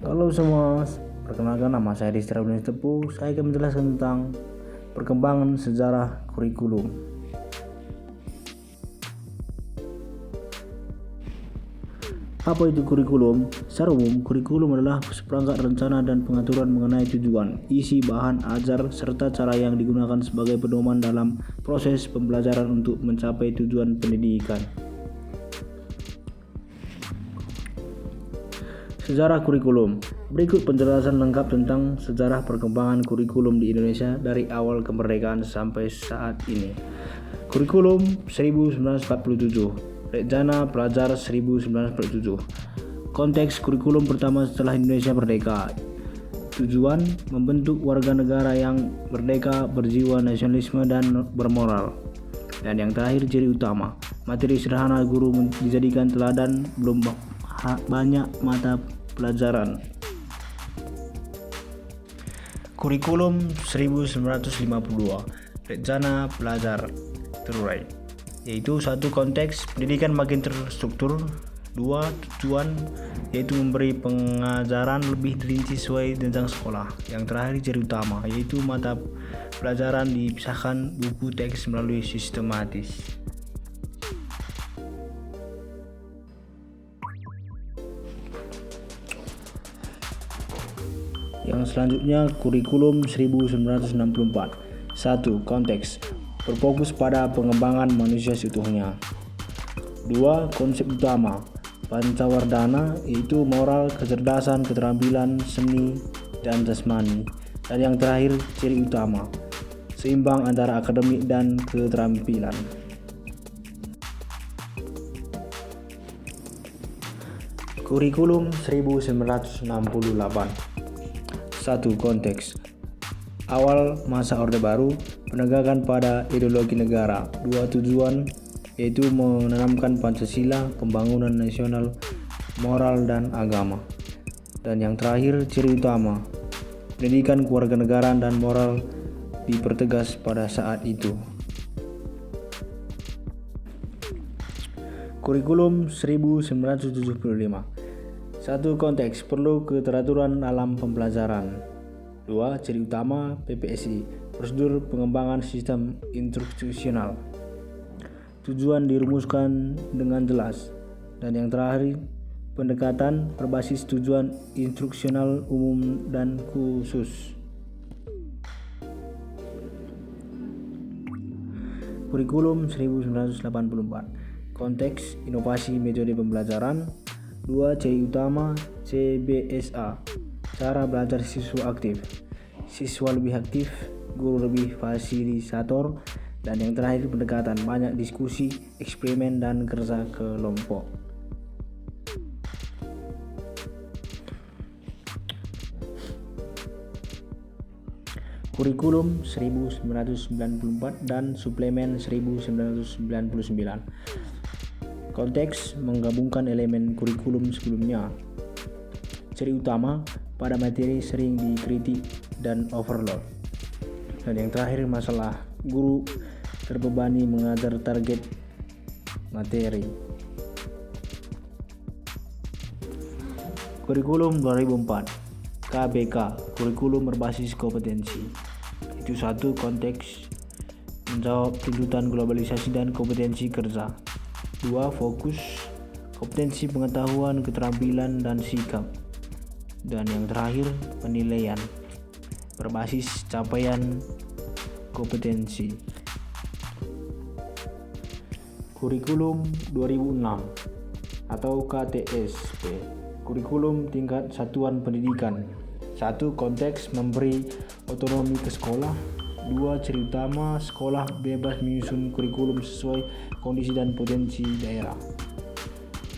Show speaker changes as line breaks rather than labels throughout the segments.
Halo semua, perkenalkan nama saya Distra Abdul Tepu. Saya akan menjelaskan tentang perkembangan sejarah kurikulum. Apa itu kurikulum? Secara umum, kurikulum adalah seperangkat rencana dan pengaturan mengenai tujuan, isi, bahan ajar, serta cara yang digunakan sebagai pedoman dalam proses pembelajaran untuk mencapai tujuan pendidikan. Sejarah kurikulum. Berikut penjelasan lengkap tentang sejarah perkembangan kurikulum di Indonesia dari awal kemerdekaan sampai saat ini. Kurikulum 1947, Rencana Pelajar 1947. Konteks kurikulum pertama setelah Indonesia merdeka. Tujuan membentuk warga negara yang merdeka, berjiwa nasionalisme dan bermoral. Dan yang terakhir, ciri utama. Materi sederhana, guru dijadikan teladan, belum banyak mata pelajaran. Kurikulum 1952, Rencana Pelajar terurai, yaitu satu, konteks pendidikan makin terstruktur. Dua, tujuan, yaitu memberi pengajaran lebih rinci sesuai jenjang sekolah. Yang terakhir, ciri utama, yaitu mata pelajaran dipisahkan buku teks melalui sistematis. Yang selanjutnya, kurikulum 1964. 1. Konteks berfokus pada pengembangan manusia seutuhnya. 2. Konsep utama Pancawardhana, yaitu moral, kecerdasan, keterampilan, seni, dan jasmani. Dan yang terakhir, ciri utama seimbang antara akademik dan keterampilan. Kurikulum 1968. 1. Konteks awal masa Orde Baru, penegakan pada ideologi negara. 2. Tujuan, yaitu menanamkan Pancasila, pembangunan nasional, moral, dan agama. Dan yang terakhir, ciri utama pendidikan kewarganegaraan dan moral dipertegas pada saat itu. Kurikulum 1975. 1. Konteks perlu keteraturan dalam pembelajaran. 2. Ciri utama PPSI, prosedur pengembangan sistem instruksional. Tujuan dirumuskan dengan jelas. Dan yang terakhir, pendekatan berbasis tujuan instruksional umum dan khusus. Kurikulum 1984. Konteks inovasi metode pembelajaran. 2. Ciri utama CBSA, cara belajar siswa aktif. Siswa lebih aktif, guru lebih fasilitator. Dan yang terakhir, pendekatan banyak diskusi, eksperimen, dan kerja kelompok. Kurikulum 1994 dan suplemen 1999. Konteks menggabungkan elemen kurikulum sebelumnya. Ciri utama pada materi sering dikritik dan overload. Dan yang terakhir, masalah guru terbebani mengajar target materi. Kurikulum 2004 KBK, kurikulum berbasis kompetensi. Itu 1. Konteks menjawab tuntutan globalisasi dan kompetensi kerja. 2. Fokus kompetensi pengetahuan, keterampilan, dan sikap. Dan yang terakhir, penilaian berbasis capaian kompetensi. Kurikulum 2006 atau KTSP, kurikulum tingkat satuan pendidikan. 1. Konteks memberi otonomi ke sekolah. 2. Ciri utama sekolah bebas menyusun kurikulum sesuai kondisi dan potensi daerah.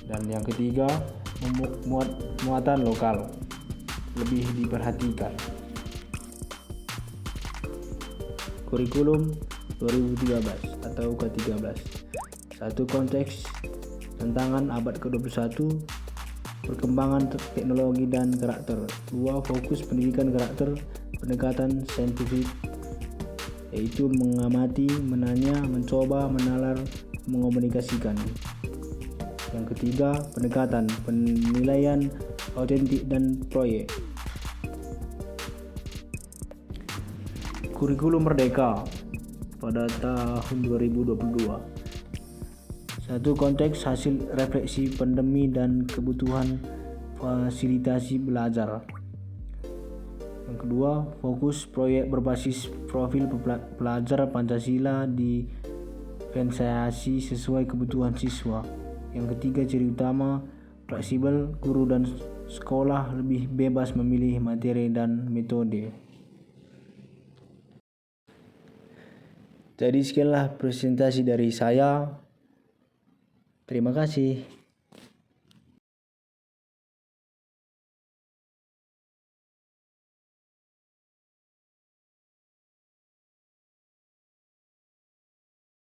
Dan yang ketiga, muatan lokal lebih diperhatikan. Kurikulum 2013 atau K13. 1. Konteks tantangan abad ke-21, perkembangan teknologi dan karakter. 2. Fokus pendidikan karakter, pendekatan saintifik, yaitu mengamati, menanya, mencoba, menalar, mengomunikasikan. Yang ketiga, pendekatan penilaian autentik, dan proyek. Kurikulum Merdeka pada tahun 2022. Satu, konteks hasil refleksi pandemi dan kebutuhan fasilitasi belajar. Yang kedua, fokus proyek berbasis profil pelajar Pancasila diferensiasi sesuai kebutuhan siswa. Yang ketiga, ciri utama fleksibel, guru dan sekolah lebih bebas memilih materi dan metode. Jadi sekianlah presentasi dari saya. Terima kasih.